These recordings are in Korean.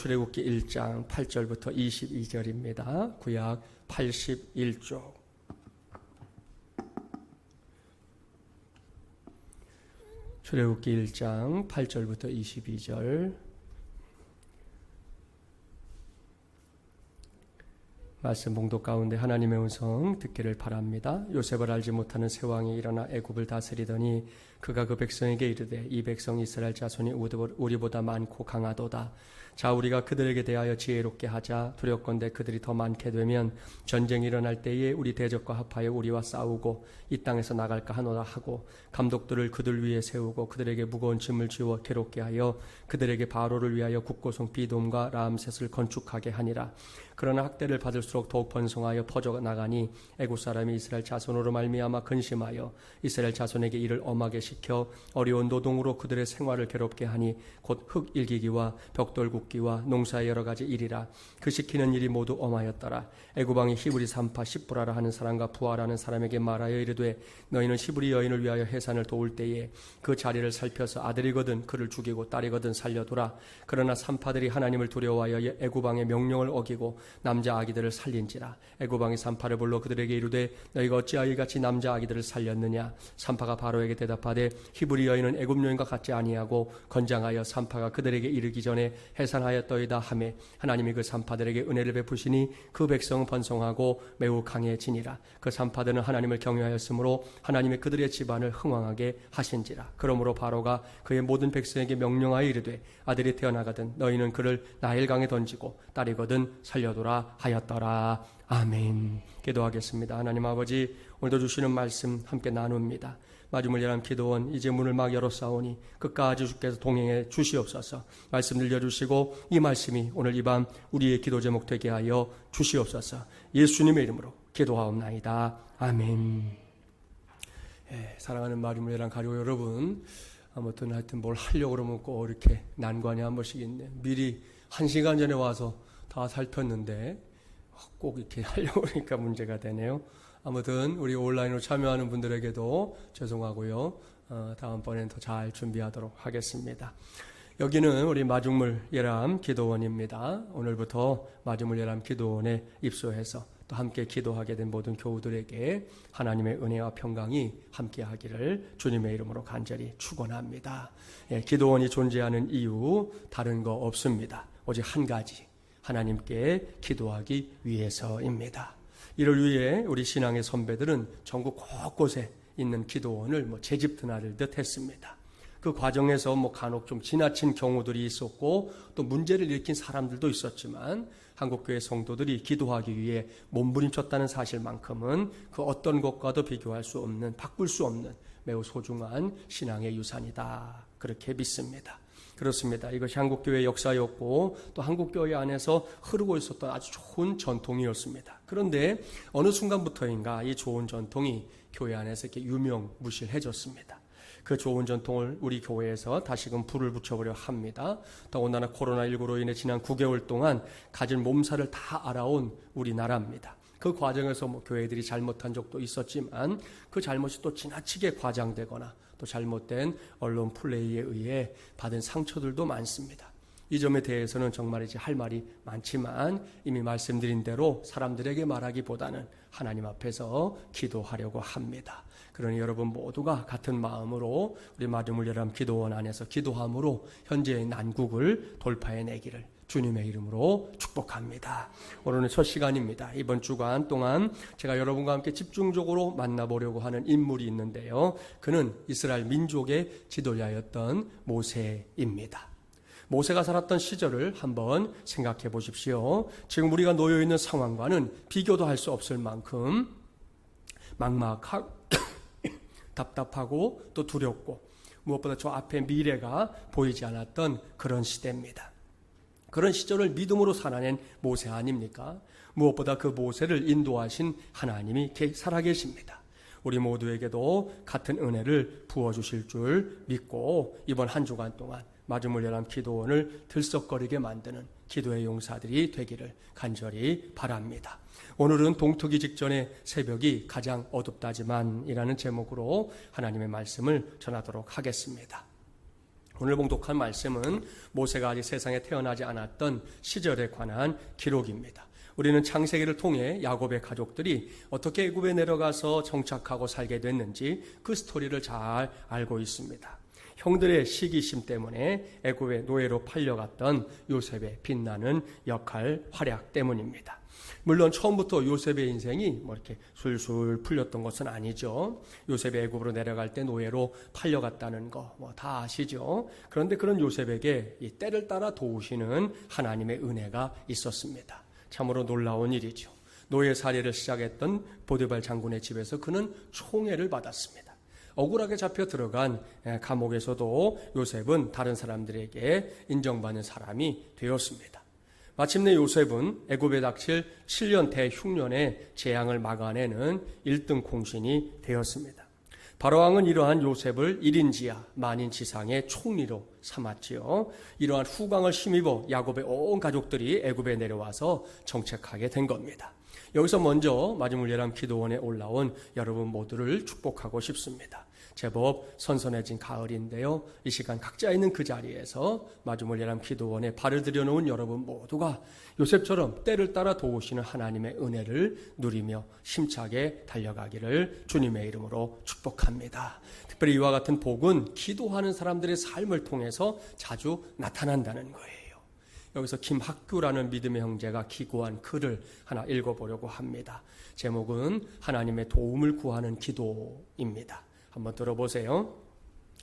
출애굽기 1장 8절부터 22절입니다. 구약 81쪽. 출애굽기 1장 8절부터 22절. 말씀 봉독 가운데 하나님의 음성 듣기를 바랍니다. 요셉을 알지 못하는 새 왕이 일어나 애굽을 다스리더니 그가 그 백성에게 이르되 이 백성 이스라엘 자손이 우리보다 많고 강하도다. 자, 우리가 그들에게 대하여 지혜롭게 하자. 두렵건대 그들이 더 많게 되면 전쟁이 일어날 때에 우리 대적과 합하여 우리와 싸우고 이 땅에서 나갈까 하노라 하고 감독들을 그들 위에 세우고 그들에게 무거운 짐을 지워 괴롭게 하여 그들에게 바로를 위하여 국고성 비돔과 라암셋을 건축하게 하니라. 그러나 학대를 받을수록 더욱 번성하여 퍼져나가니 애굽 사람이 이스라엘 자손으로 말미암아 근심하여 이스라엘 자손에게 이를 엄하게 시켜 어려운 노동으로 그들의 생활을 괴롭게 하니 곧 흙 일기기와 벽돌 굽기와 농사의 여러 가지 일이라. 그 시키는 일이 모두 엄하였더라. 애굽 왕이 히브리 산파 십부라라 하는 사람과 부하라는 사람에게 말하여 이르되 너희는 히브리 여인을 위하여 해산을 도울 때에 그 자리를 살펴서 아들이거든 그를 죽이고 딸이거든 살려두라. 그러나 산파들이 하나님을 두려워하여 애굽 왕의 명령을 어기고 남자 아기들을 살린지라. 애굽 왕이 산파를 불러 그들에게 이르되 너희가 어찌하여 이같이 남자 아기들을 살렸느냐. 산파가 바로에게 대답하되 히브리 여인은 애굽 여인과 같지 아니하고 건장하여 산파가 그들에게 이르기 전에 해산하였더이다 하매 하나님이 그 산파들에게 은혜를 베푸시니 그 백성은 번성하고 매우 강해지니라. 그 산파들은 하나님을 경외하였으므로 하나님이 그들의 집안을 흥왕하게 하신지라. 그러므로 바로가 그의 모든 백성에게 명령하여 이르되 아들이 태어나거든 너희는 그를 나일강에 던지고 딸이거든 살려두라 하였더라. 아멘. 기도하겠습니다. 하나님 아버지, 오늘도 주시는 말씀 함께 나눕니다. 마지막을 위한 기도원 이제 문을 막 열어싸우니 끝까지 주께서 동행해 주시옵소서. 말씀 들려주시고 이 말씀이 오늘 이 밤 우리의 기도 제목 되게 하여 주시옵소서. 예수님의 이름으로 기도하옵나이다. 아멘. 사랑하는 마지막을 위한 가족 여러분, 아무튼 하여튼 뭘 하려고 그러면 꼭 이렇게 난관이 한 번씩 있네. 미리 1시간 전에 와서 다 살폈는데 꼭 이렇게 하려고 하니까 문제가 되네요. 아무튼 우리 온라인으로 참여하는 분들에게도 죄송하고요. 다음번엔 더 잘 준비하도록 하겠습니다. 여기는 우리 마중물 예람 기도원입니다. 오늘부터 마중물 예람 기도원에 입소해서 또 함께 기도하게 된 모든 교우들에게 하나님의 은혜와 평강이 함께하기를 주님의 이름으로 간절히 축원합니다. 기도원이 존재하는 이유 다른 거 없습니다. 오직 한 가지, 하나님께 기도하기 위해서입니다. 이를 위해 우리 신앙의 선배들은 전국 곳곳에 있는 기도원을 제집 드나들듯 했습니다. 그 과정에서 간혹 좀 지나친 경우들이 있었고 또 문제를 일으킨 사람들도 있었지만 한국교회 성도들이 기도하기 위해 몸부림쳤다는 사실만큼은 그 어떤 것과도 비교할 수 없는, 바꿀 수 없는 매우 소중한 신앙의 유산이다. 그렇게 믿습니다. 그렇습니다. 이것이 한국교회의 역사였고 또 한국교회 안에서 흐르고 있었던 아주 좋은 전통이었습니다. 그런데 어느 순간부터인가 이 좋은 전통이 교회 안에서 이렇게 유명무실해졌습니다. 그 좋은 전통을 우리 교회에서 다시금 불을 붙여보려 합니다. 더군다나 코로나19로 인해 지난 9개월 동안 가진 몸살을 다 알아온 우리나라입니다. 그 과정에서 교회들이 잘못한 적도 있었지만 그 잘못이 또 지나치게 과장되거나 또 잘못된 언론 플레이에 의해 받은 상처들도 많습니다. 이 점에 대해서는 정말 이제 할 말이 많지만 이미 말씀드린 대로 사람들에게 말하기보다는 하나님 앞에서 기도하려고 합니다. 그러니 여러분 모두가 같은 마음으로 우리 마중물 예람 기도원 안에서 기도함으로 현재의 난국을 돌파해내기를 주님의 이름으로 축복합니다. 오늘은 첫 시간입니다. 이번 주간 동안 제가 여러분과 함께 집중적으로 만나보려고 하는 인물이 있는데요. 그는 이스라엘 민족의 지도자였던 모세입니다. 모세가 살았던 시절을 한번 생각해 보십시오. 지금 우리가 놓여 있는 상황과는 비교도 할 수 없을 만큼 막막하고 답답하고 또 두렵고 무엇보다 저 앞에 미래가 보이지 않았던 그런 시대입니다. 그런 시절을 믿음으로 살아낸 모세 아닙니까? 무엇보다 그 모세를 인도하신 하나님이 살아계십니다. 우리 모두에게도 같은 은혜를 부어주실 줄 믿고 이번 한 주간 동안 마중물 예람 기도원을 들썩거리게 만드는 기도의 용사들이 되기를 간절히 바랍니다. 오늘은 동트기 직전의 새벽이 가장 어둡다지만 이라는 제목으로 하나님의 말씀을 전하도록 하겠습니다. 오늘 봉독한 말씀은 모세가 아직 세상에 태어나지 않았던 시절에 관한 기록입니다. 우리는 창세기를 통해 야곱의 가족들이 어떻게 애굽에 내려가서 정착하고 살게 됐는지 그 스토리를 잘 알고 있습니다. 형들의 시기심 때문에 애굽의 노예로 팔려갔던 요셉의 빛나는 역할, 활약 때문입니다. 물론 처음부터 요셉의 인생이 이렇게 술술 풀렸던 것은 아니죠. 요셉이 애굽으로 내려갈 때 노예로 팔려갔다는 거 다 아시죠. 그런데 그런 요셉에게 이 때를 따라 도우시는 하나님의 은혜가 있었습니다. 참으로 놀라운 일이죠. 노예살이를 시작했던 보디발 장군의 집에서 그는 총애를 받았습니다. 억울하게 잡혀 들어간 감옥에서도 요셉은 다른 사람들에게 인정받는 사람이 되었습니다. 마침내 요셉은 애굽에 닥칠 7년 대흉년의 재앙을 막아내는 1등 공신이 되었습니다. 바로왕은 이러한 요셉을 1인지하 만인지상의 총리로 삼았지요. 이러한 후광을 힘입어 야곱의 온 가족들이 애굽에 내려와서 정착하게 된 겁니다. 여기서 먼저 마지못예람 기도원에 올라온 여러분 모두를 축복하고 싶습니다. 제법 선선해진 가을인데요. 이 시간 각자 있는 그 자리에서 마지못예람 기도원에 발을 들여놓은 여러분 모두가 요셉처럼 때를 따라 도우시는 하나님의 은혜를 누리며 힘차게 달려가기를 주님의 이름으로 축복합니다. 특별히 이와 같은 복은 기도하는 사람들의 삶을 통해서 자주 나타난다는 거예요. 여기서 김학규라는 믿음의 형제가 기고한 글을 하나 읽어보려고 합니다. 제목은 하나님의 도움을 구하는 기도입니다. 한번 들어보세요.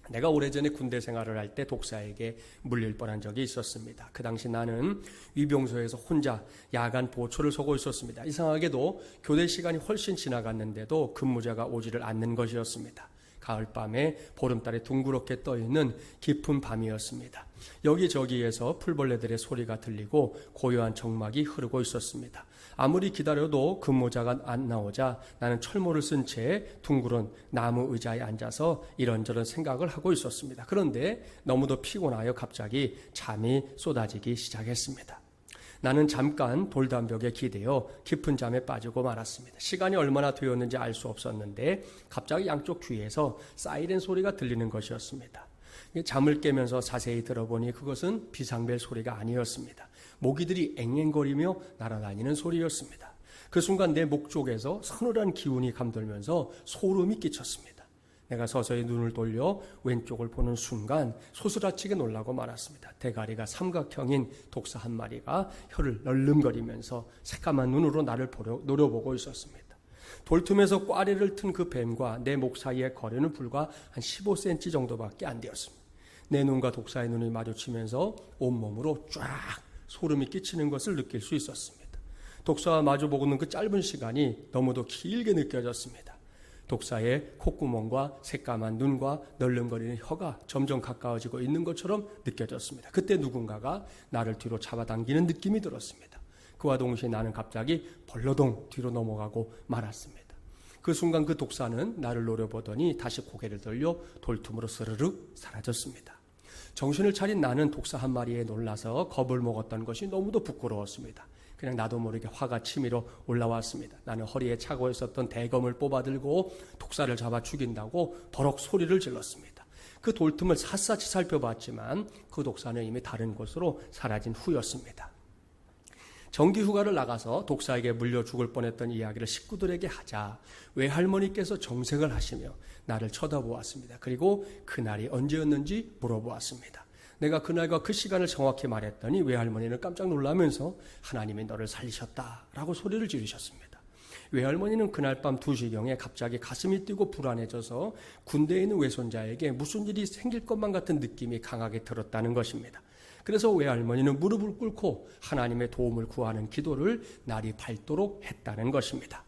내가 오래전에 군대 생활을 할 때 독사에게 물릴 뻔한 적이 있었습니다. 그 당시 나는 위병소에서 혼자 야간 보초를 서고 있었습니다. 이상하게도 교대 시간이 훨씬 지나갔는데도 근무자가 오지를 않는 것이었습니다. 가을밤에 보름달이 둥그렇게 떠있는 깊은 밤이었습니다. 여기저기에서 풀벌레들의 소리가 들리고 고요한 정막이 흐르고 있었습니다. 아무리 기다려도 근무자가 안 나오자 나는 철모를 쓴 채 둥그런 나무 의자에 앉아서 이런저런 생각을 하고 있었습니다. 그런데 너무도 피곤하여 갑자기 잠이 쏟아지기 시작했습니다. 나는 잠깐 돌담벽에 기대어 깊은 잠에 빠지고 말았습니다. 시간이 얼마나 되었는지 알 수 없었는데 갑자기 양쪽 귀에서 사이렌 소리가 들리는 것이었습니다. 잠을 깨면서 자세히 들어보니 그것은 비상벨 소리가 아니었습니다. 모기들이 앵앵거리며 날아다니는 소리였습니다. 그 순간 내 목 쪽에서 서늘한 기운이 감돌면서 소름이 끼쳤습니다. 내가 서서히 눈을 돌려 왼쪽을 보는 순간 소스라치게 놀라고 말았습니다. 대가리가 삼각형인 독사 한 마리가 혀를 널름거리면서 새까만 눈으로 나를 노려보고 있었습니다. 돌틈에서 꽈리를 튼 그 뱀과 내 목 사이의 거리는 불과 한 15cm 정도밖에 안 되었습니다. 내 눈과 독사의 눈이 마주치면서 온몸으로 쫙 소름이 끼치는 것을 느낄 수 있었습니다. 독사와 마주보고는 그 짧은 시간이 너무도 길게 느껴졌습니다. 독사의 콧구멍과 새까만 눈과 널름거리는 혀가 점점 가까워지고 있는 것처럼 느껴졌습니다. 그때 누군가가 나를 뒤로 잡아당기는 느낌이 들었습니다. 그와 동시에 나는 갑자기 벌러덩 뒤로 넘어가고 말았습니다. 그 순간 그 독사는 나를 노려보더니 다시 고개를 돌려 돌틈으로 스르륵 사라졌습니다. 정신을 차린 나는 독사 한 마리에 놀라서 겁을 먹었던 것이 너무도 부끄러웠습니다. 그냥 나도 모르게 화가 치밀어 올라왔습니다. 나는 허리에 차고 있었던 대검을 뽑아들고 독사를 잡아 죽인다고 버럭 소리를 질렀습니다. 그 돌틈을 샅샅이 살펴봤지만 그 독사는 이미 다른 곳으로 사라진 후였습니다. 정기휴가를 나가서 독사에게 물려 죽을 뻔했던 이야기를 식구들에게 하자 외할머니께서 정색을 하시며 나를 쳐다보았습니다. 그리고 그날이 언제였는지 물어보았습니다. 내가 그날과 그 시간을 정확히 말했더니 외할머니는 깜짝 놀라면서 하나님이 너를 살리셨다라고 소리를 지르셨습니다. 외할머니는 그날 밤 2시경에 갑자기 가슴이 뛰고 불안해져서 군대에 있는 외손자에게 무슨 일이 생길 것만 같은 느낌이 강하게 들었다는 것입니다. 그래서 외할머니는 무릎을 꿇고 하나님의 도움을 구하는 기도를 날이 밝도록 했다는 것입니다.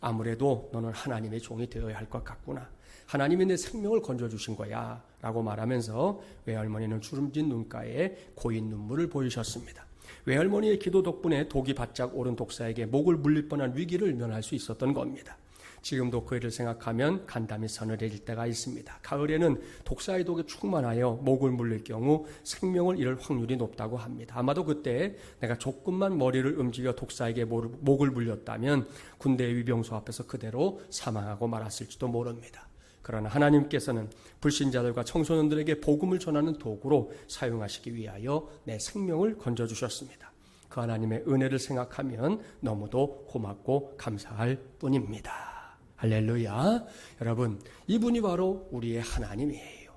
아무래도 너는 하나님의 종이 되어야 할 것 같구나. 하나님이 내 생명을 건져주신 거야 라고 말하면서 외할머니는 주름진 눈가에 고인 눈물을 보이셨습니다. 외할머니의 기도 덕분에 독이 바짝 오른 독사에게 목을 물릴 뻔한 위기를 면할 수 있었던 겁니다. 지금도 그 일을 생각하면 간담이 서늘해질 때가 있습니다. 가을에는 독사의 독에 충만하여 목을 물릴 경우 생명을 잃을 확률이 높다고 합니다. 아마도 그때 내가 조금만 머리를 움직여 독사에게 목을 물렸다면 군대 위병소 앞에서 그대로 사망하고 말았을지도 모릅니다. 그러나 하나님께서는 불신자들과 청소년들에게 복음을 전하는 도구로 사용하시기 위하여 내 생명을 건져주셨습니다. 그 하나님의 은혜를 생각하면 너무도 고맙고 감사할 뿐입니다. 할렐루야. 여러분, 이분이 바로 우리의 하나님이에요.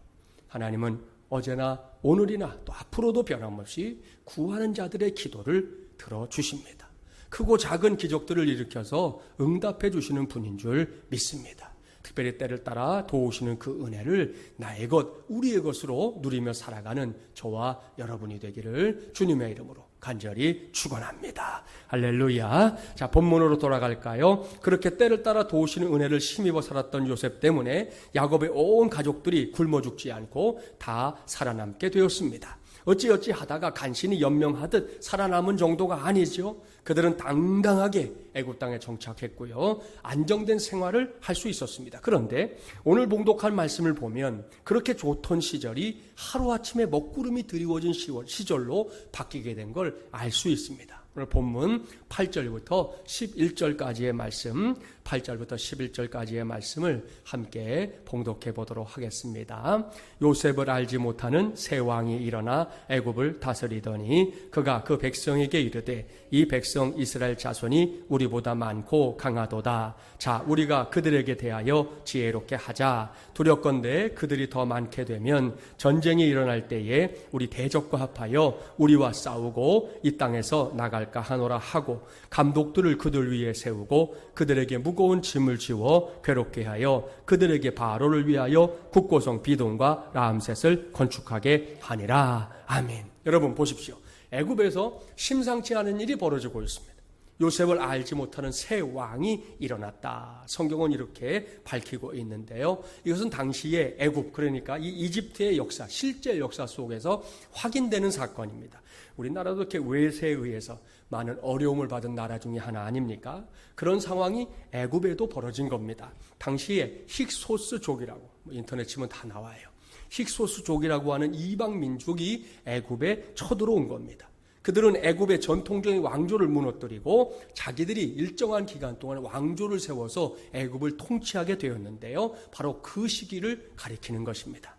하나님은 어제나 오늘이나 또 앞으로도 변함없이 구하는 자들의 기도를 들어주십니다. 크고 작은 기적들을 일으켜서 응답해 주시는 분인 줄 믿습니다. 특별히 때를 따라 도우시는 그 은혜를 나의 것, 우리의 것으로 누리며 살아가는 저와 여러분이 되기를 주님의 이름으로 간절히 축원합니다. 할렐루야. 자, 본문으로 돌아갈까요? 그렇게 때를 따라 도우시는 은혜를 힘입어 살았던 요셉 때문에 야곱의 온 가족들이 굶어 죽지 않고 다 살아남게 되었습니다. 어찌어찌 하다가 간신히 연명하듯 살아남은 정도가 아니죠. 그들은 당당하게 애굽 땅에 정착했고요. 안정된 생활을 할 수 있었습니다. 그런데 오늘 봉독할 말씀을 보면 그렇게 좋던 시절이 하루아침에 먹구름이 드리워진 시절로 바뀌게 된 걸 알 수 있습니다. 오늘 본문 8절부터 11절까지의 말씀, 8절부터 11절까지의 말씀을 함께 봉독해 보도록 하겠습니다. 요셉을 알지 못하는 새 왕이 일어나 애굽을 다스리더니 그가 그 백성에게 이르되 이 백성 이스라엘 자손이 우리보다 많고 강하도다. 자, 우리가 그들에게 대하여 지혜롭게 하자. 두렵건대 그들이 더 많게 되면 전쟁이 일어날 때에 우리 대적과 합하여 우리와 싸우고 이 땅에서 나갈까 하노라 하고 감독들을 그들 위에 세우고 그들에게 무거운 짐을 지워 괴롭게 하여 그들에게 바로를 위하여 국고성 비돔과 라암셋을 건축하게 하니라. 아멘. 여러분 보십시오. 애굽에서 심상치 않은 일이 벌어지고 있습니다. 요셉을 알지 못하는 새 왕이 일어났다. 성경은 이렇게 밝히고 있는데요. 이것은 당시의 애굽, 그러니까 이 이집트의 역사, 실제 역사 속에서 확인되는 사건입니다. 우리나라도 이렇게 외세에 의해서 많은 어려움을 받은 나라 중에 하나 아닙니까? 그런 상황이 애굽에도 벌어진 겁니다. 당시에 힉소스족이라고 인터넷 치면 다 나와요. 힉소스족이라고 하는 이방 민족이 애굽에 쳐들어온 겁니다. 그들은 애굽의 전통적인 왕조를 무너뜨리고 자기들이 일정한 기간 동안 왕조를 세워서 애굽을 통치하게 되었는데요. 바로 그 시기를 가리키는 것입니다.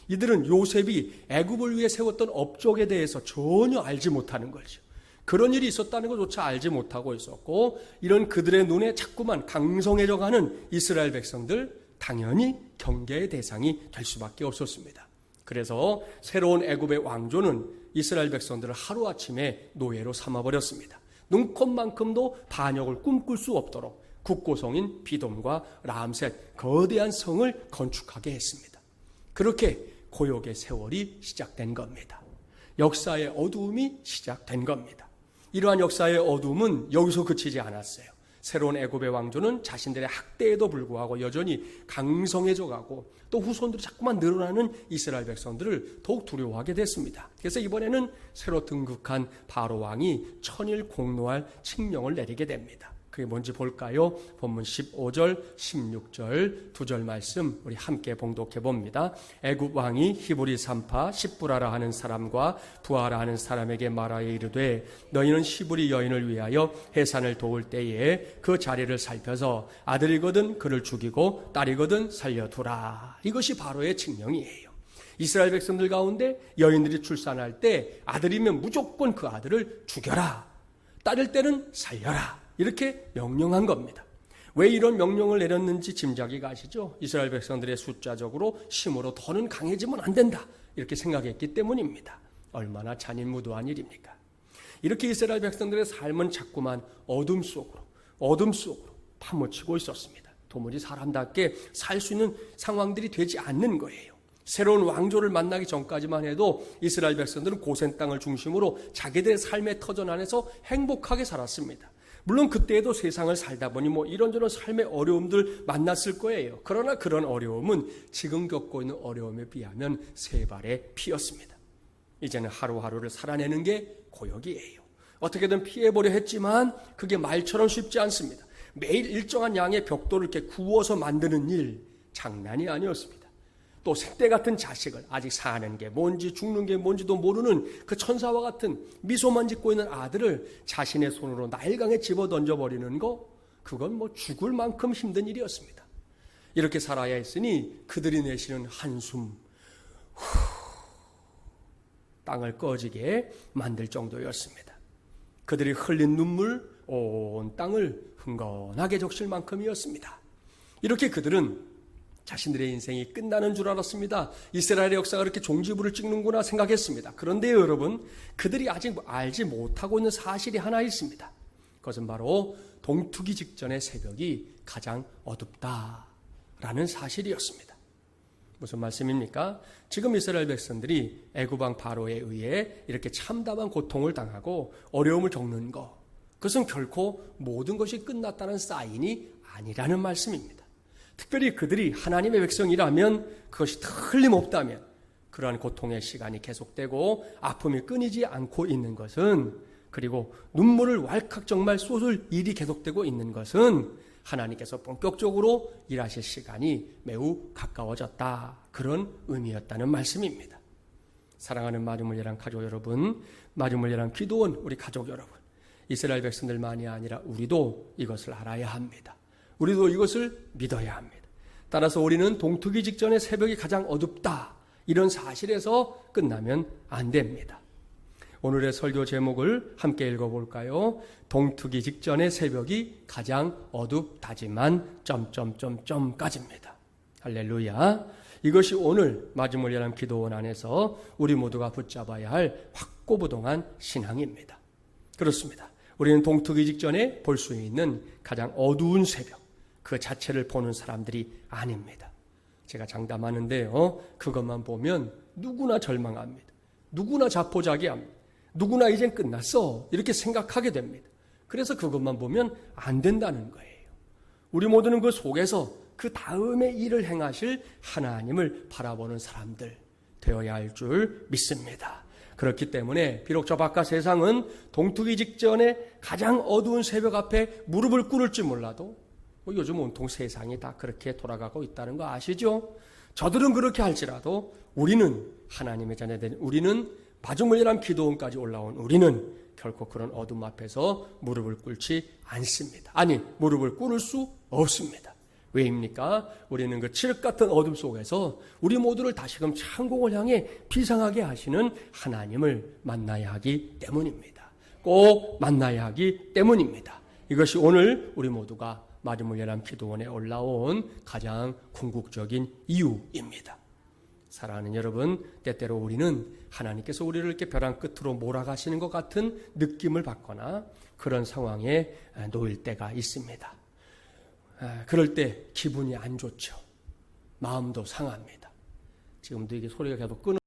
이들은 요셉이 애굽을 위해 세웠던 업적에 대해서 전혀 알지 못하는 거죠. 그런 일이 있었다는 것조차 알지 못하고 있었고, 이런 그들의 눈에 자꾸만 강성해져가는 이스라엘 백성들, 당연히 경계의 대상이 될 수밖에 없었습니다. 그래서 새로운 애굽의 왕조는 이스라엘 백성들을 하루아침에 노예로 삼아버렸습니다. 눈꼽만큼도 반역을 꿈꿀 수 없도록 국고성인 비돔과 라암셋 거대한 성을 건축하게 했습니다. 그렇게 고역의 세월이 시작된 겁니다. 역사의 어두움이 시작된 겁니다. 이러한 역사의 어두움은 여기서 그치지 않았어요. 새로운 애굽의 왕조는 자신들의 학대에도 불구하고 여전히 강성해져 가고 또 후손들이 자꾸만 늘어나는 이스라엘 백성들을 더욱 두려워하게 됐습니다. 그래서 이번에는 새로 등극한 바로 왕이 천일 공노할 칙령을 내리게 됩니다. 그게 뭔지 볼까요? 본문 15절, 16절 두 절 말씀 우리 함께 봉독해 봅니다. 애굽 왕이 히브리 산파 십부라라 하는 사람과 부하라 하는 사람에게 말하여 이르되 너희는 히브리 여인을 위하여 해산을 도울 때에 그 자리를 살펴서 아들이거든 그를 죽이고 딸이거든 살려두라. 이것이 바로의 칙령이에요. 이스라엘 백성들 가운데 여인들이 출산할 때 아들이면 무조건 그 아들을 죽여라. 딸일 때는 살려라. 이렇게 명령한 겁니다. 왜 이런 명령을 내렸는지 짐작이 가시죠? 이스라엘 백성들의 숫자적으로 힘으로 더는 강해지면 안 된다. 이렇게 생각했기 때문입니다. 얼마나 잔인무도한 일입니까? 이렇게 이스라엘 백성들의 삶은 자꾸만 어둠 속으로 파묻히고 있었습니다. 도무지 사람답게 살 수 있는 상황들이 되지 않는 거예요. 새로운 왕조를 만나기 전까지만 해도 이스라엘 백성들은 고센 땅을 중심으로 자기들의 삶의 터전 안에서 행복하게 살았습니다. 물론 그때에도 세상을 살다 보니 이런저런 삶의 어려움들 만났을 거예요. 그러나 그런 어려움은 지금 겪고 있는 어려움에 비하면 세 발의 피였습니다. 이제는 하루하루를 살아내는 게 고역이에요. 어떻게든 피해보려 했지만 그게 말처럼 쉽지 않습니다. 매일 일정한 양의 벽돌을 이렇게 구워서 만드는 일, 장난이 아니었습니다. 또 색대 같은 자식을 아직 사는 게 뭔지 죽는 게 뭔지도 모르는 그 천사와 같은 미소만 짓고 있는 아들을 자신의 손으로 나일강에 집어 던져버리는 거, 그건 죽을 만큼 힘든 일이었습니다. 이렇게 살아야 했으니 그들이 내쉬는 한숨, 땅을 꺼지게 만들 정도였습니다. 그들이 흘린 눈물, 온 땅을 흥건하게 적실 만큼이었습니다. 이렇게 그들은 자신들의 인생이 끝나는 줄 알았습니다. 이스라엘의 역사가 그렇게 종지부를 찍는구나 생각했습니다. 그런데 여러분, 그들이 아직 알지 못하고 있는 사실이 하나 있습니다. 그것은 바로 동투기 직전의 새벽이 가장 어둡다라는 사실이었습니다. 무슨 말씀입니까? 지금 이스라엘 백성들이 애굽 왕 바로에 의해 이렇게 참담한 고통을 당하고 어려움을 겪는 것, 그것은 결코 모든 것이 끝났다는 사인이 아니라는 말씀입니다. 특별히 그들이 하나님의 백성이라면, 그것이 틀림없다면 그러한 고통의 시간이 계속되고 아픔이 끊이지 않고 있는 것은, 그리고 눈물을 왈칵 정말 쏟을 일이 계속되고 있는 것은 하나님께서 본격적으로 일하실 시간이 매우 가까워졌다, 그런 의미였다는 말씀입니다. 사랑하는 마중물려랑 가족 여러분, 마중물려랑 기도원 우리 가족 여러분, 이스라엘 백성들만이 아니라 우리도 이것을 알아야 합니다. 우리도 이것을 믿어야 합니다. 따라서 우리는 동투기 직전의 새벽이 가장 어둡다, 이런 사실에서 끝나면 안 됩니다. 오늘의 설교 제목을 함께 읽어볼까요? 동투기 직전의 새벽이 가장 어둡다지만 점점점점까지입니다. 할렐루야. 이것이 오늘 마중물려람 기도원 안에서 우리 모두가 붙잡아야 할 확고부동한 신앙입니다. 그렇습니다. 우리는 동투기 직전에 볼 수 있는 가장 어두운 새벽, 그 자체를 보는 사람들이 아닙니다. 제가 장담하는데요, 그것만 보면 누구나 절망합니다. 누구나 자포자기합니다. 누구나 이젠 끝났어, 이렇게 생각하게 됩니다. 그래서 그것만 보면 안 된다는 거예요. 우리 모두는 그 속에서 그 다음에 일을 행하실 하나님을 바라보는 사람들 되어야 할 줄 믿습니다. 그렇기 때문에 비록 저 바깥 세상은 동투기 직전에 가장 어두운 새벽 앞에 무릎을 꿇을지 몰라도, 요즘 온통 세상이 다 그렇게 돌아가고 있다는 거 아시죠? 저들은 그렇게 할지라도 우리는, 하나님의 자녀된 우리는, 마중물려람 기도원까지 올라온 우리는 결코 그런 어둠 앞에서 무릎을 꿇지 않습니다. 아니, 무릎을 꿇을 수 없습니다. 왜입니까? 우리는 그 칠흑 같은 어둠 속에서 우리 모두를 다시금 창공을 향해 비상하게 하시는 하나님을 만나야 하기 때문입니다. 꼭 만나야 하기 때문입니다. 이것이 오늘 우리 모두가 마중물려람 기도원에 올라온 가장 궁극적인 이유입니다. 사랑하는 여러분, 때때로 우리는 하나님께서 우리를 이렇게 벼랑 끝으로 몰아가시는 것 같은 느낌을 받거나 그런 상황에 놓일 때가 있습니다. 그럴 때 기분이 안 좋죠. 마음도 상합니다. 지금도 이게 소리가 계속 끊어